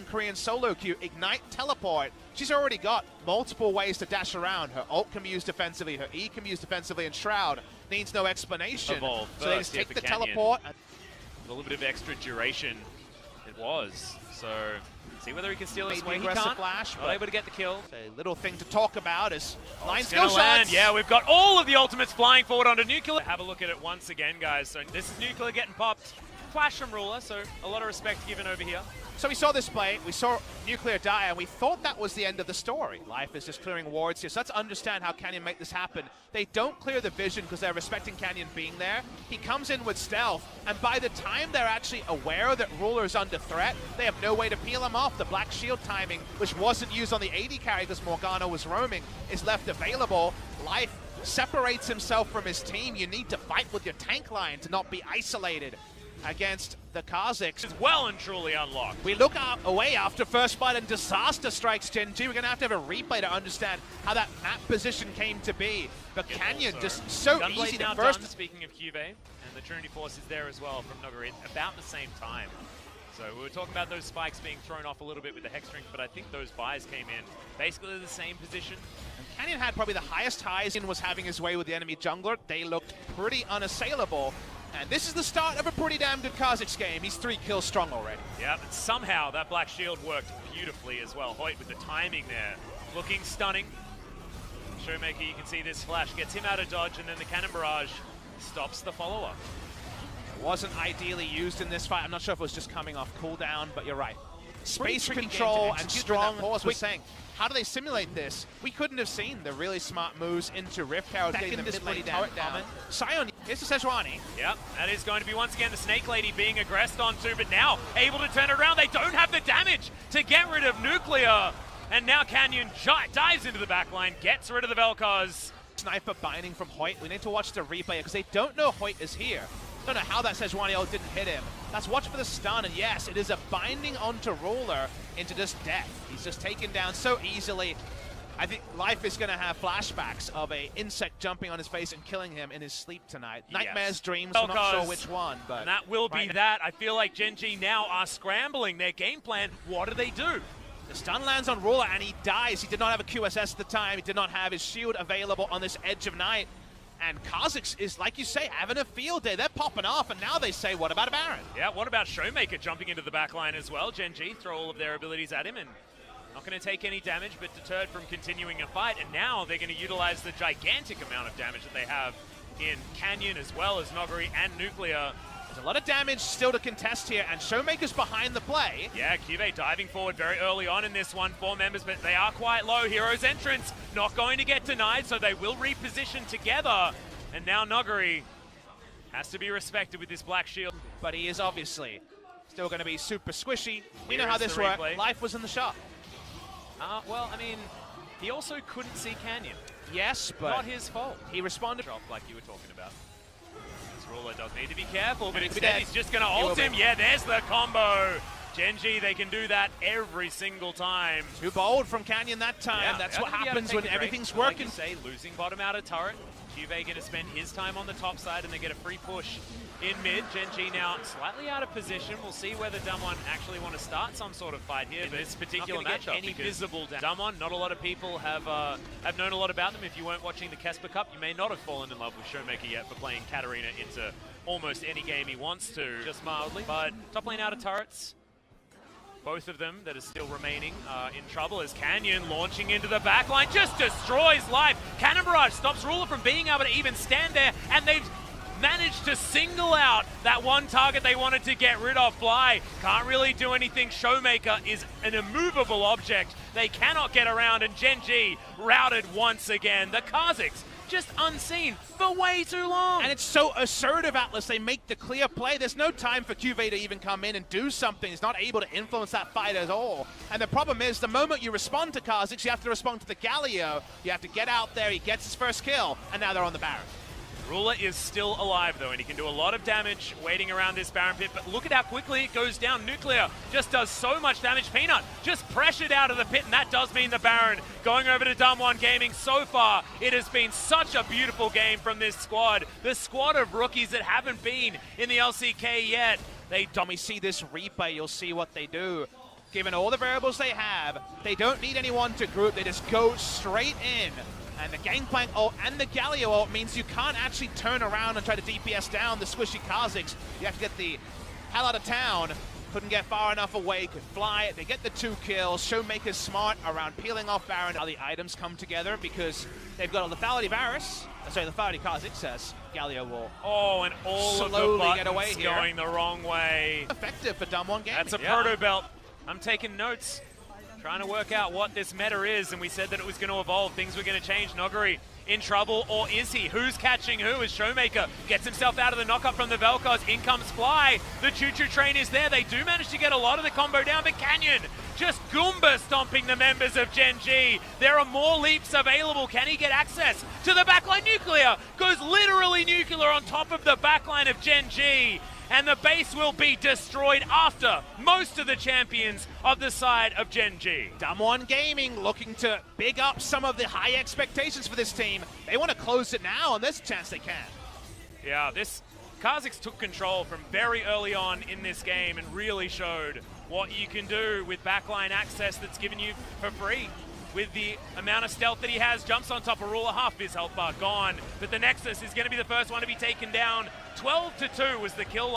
in Korean solo queue, Ignite, Teleport. She's already got multiple ways to dash around. Her ult can be used defensively, her E can be used defensively, and Shroud needs no explanation. Evolve so they just take the teleport. A little bit of extra duration it was. So see whether he can steal his way. He Aggressive can't. Flash, Not able to get the kill. A little thing to talk about is line Skill skill shots. Yeah, we've got all of the ultimates flying forward onto Nuclear. Have a look at it once again, guys. So this is Nuclear getting popped. Flash from Ruler, so a lot of respect given over here. So we saw this play, we saw Nuclear die, and we thought that was the end of the story. Life is just clearing wards here, so let's understand how Canyon make this happen. They don't clear the vision because they're respecting Canyon being there. He comes in with stealth, and by the time they're actually aware that Ruler's under threat, they have no way to peel him off. The Black Shield timing, which wasn't used on the AD carry because Morgana was roaming, is left available. Life separates himself from his team. You need to fight with your tank line to not be isolated against the Kazakhs. Is well and truly unlocked. We look away after first blood and disaster strikes Gen.G. We're going to have a replay to understand how that map position came to be. But Canyon just so Gunblade easy to now first. Done, speaking of Cuvée, and the Trinity Force is there as well from Nogari at about the same time. So we were talking about those spikes being thrown off a little bit with the Hex Drink, but I think those buys came in basically the same position. And Canyon had probably the highest highs and was having his way with the enemy jungler. They looked pretty unassailable. And this is the start of a pretty damn good Kazakhs game. He's 3 kills strong already. Yeah, but somehow that Black Shield worked beautifully as well. Hoyt with the timing there. Looking stunning. Showmaker, you can see this flash gets him out of dodge, and then the Cannon Barrage stops the follow-up. It wasn't ideally used in this fight. I'm not sure if it was just coming off cooldown, but you're right. Space control and strong pause was saying, how do they simulate this? We couldn't have seen the really smart moves into Rift Tower, getting the mid-lane turret down. Sion, here's the Sejuani. Yep, that is going to be once again the Snake Lady being aggressed onto, but now able to turn it around. They don't have the damage to get rid of Nuclear. And now Canyon dives into the backline, gets rid of the Vel'Koz. Sniper binding from Hoyt. We need to watch the replay because they don't know Hoyt is here. Don't know how that Sejuani ult didn't hit him. Let's watch for the stun, and yes, it is a binding onto Ruler into just death. He's just taken down so easily. I think Life is going to have flashbacks of a insect jumping on his face and killing him in his sleep tonight. Yes. Nightmares, dreams, I'm not sure which one. But and that will be that. I feel like Gen.G now are scrambling their game plan. What do they do? The stun lands on Ruler, and he dies. He did not have a QSS at the time. He did not have his shield available on this edge of night. And Kazakhs is, like you say, having a field day. They're popping off, and now they say, what about a Baron? Yeah, what about Showmaker jumping into the backline as well? Gen.G throw all of their abilities at him, and not going to take any damage, but deterred from continuing a fight. And now they're going to utilize the gigantic amount of damage that they have in Canyon, as well as Nogari and Nuclear. There's a lot of damage still to contest here, and Showmaker's behind the play. Yeah, Cuvée diving forward very early on in this one. 4 members, but they are quite low. Hero's entrance not going to get denied, so they will reposition together. And now Nogari has to be respected with this Black Shield. But he is obviously still going to be super squishy. We know how this works. Life was in the shot. Well, I mean, he also couldn't see Canyon. Yes, but not his fault. He responded like you were talking about. Ruler does need to be careful, but instead he's just going to ult him. Yeah, there's the combo. Gen.G, they can do that every single time. Too bold from Canyon that time. Yeah, that's what happens when everything's working. Like you say, losing bottom out of turret. Cuvée going to spend his time on the top side, and they get a free push in mid. Gen.G now slightly out of position. We'll see whether Damwon actually want to start some sort of fight here in this particular matchup. Any visible Damwon, not a lot of people have known a lot about them. If you weren't watching the Kesper Cup, you may not have fallen in love with Showmaker yet for playing Katarina into almost any game he wants to, just mildly. But top lane out of turrets. Both of them that are still remaining in trouble as Canyon launching into the backline just destroys Life. Cannon Barrage stops Ruler from being able to even stand there, and they've managed to single out that one target they wanted to get rid of. Fly can't really do anything. Showmaker is an immovable object. They cannot get around, and Gen.G routed once again. The Kazakhs just unseen for way too long. And it's so assertive, Atlas. They make the clear play. There's no time for Cuvée to even come in and do something. He's not able to influence that fight at all. And the problem is, the moment you respond to Kazakhs, you have to respond to the Galio. You have to get out there. He gets his first kill, and now they're on the Baron. Ruler is still alive, though, and he can do a lot of damage waiting around this Baron pit, but look at how quickly it goes down. Nuclear just does so much damage. Peanut just pressured out of the pit, and that does mean the Baron going over to Damwon Gaming. So far, it has been such a beautiful game from this squad. The squad of rookies that haven't been in the LCK yet. When we see this replay, you'll see what they do. given all the variables they have, they don't need anyone to group, they just go straight in. And the Gangplank ult and the Galio ult means you can't actually turn around and try to DPS down the squishy Kha'Zix. You have to get the hell out of town. Couldn't get far enough away, could fly it. They get the 2 kills. Showmaker's smart around peeling off Baron. How the items come together because they've got a lethality Varus. Sorry, lethality Kha'Zix says Galio will and all slowly of the get away here. going the wrong way. Effective for Dumb1 Gaming. That's a proto belt. I'm taking notes, trying to work out what this meta is, and we said that it was going to evolve. Things were going to change. Noguri in trouble, or is he? Who's catching who as Showmaker gets himself out of the knockup from the Vel'Koz? In comes Fly. The choo-choo train is there. They do manage to get a lot of the combo down, but Canyon just Goomba stomping the members of Gen.G. There are more leaps available. Can he get access to the backline? Nuclear goes literally nuclear on top of the backline of Gen.G. And the base will be destroyed after most of the champions of the side of Gen.G. Dumb1 Gaming looking to big up some of the high expectations for this team. They want to close it now, and there's a chance they can. Yeah, this Kha'Zix took control from very early on in this game and really showed what you can do with backline access that's given you for free. With the amount of stealth that he has, jumps on top of Ruler, half his health bar gone. But the Nexus is going to be the first one to be taken down. 12-2 was the kill.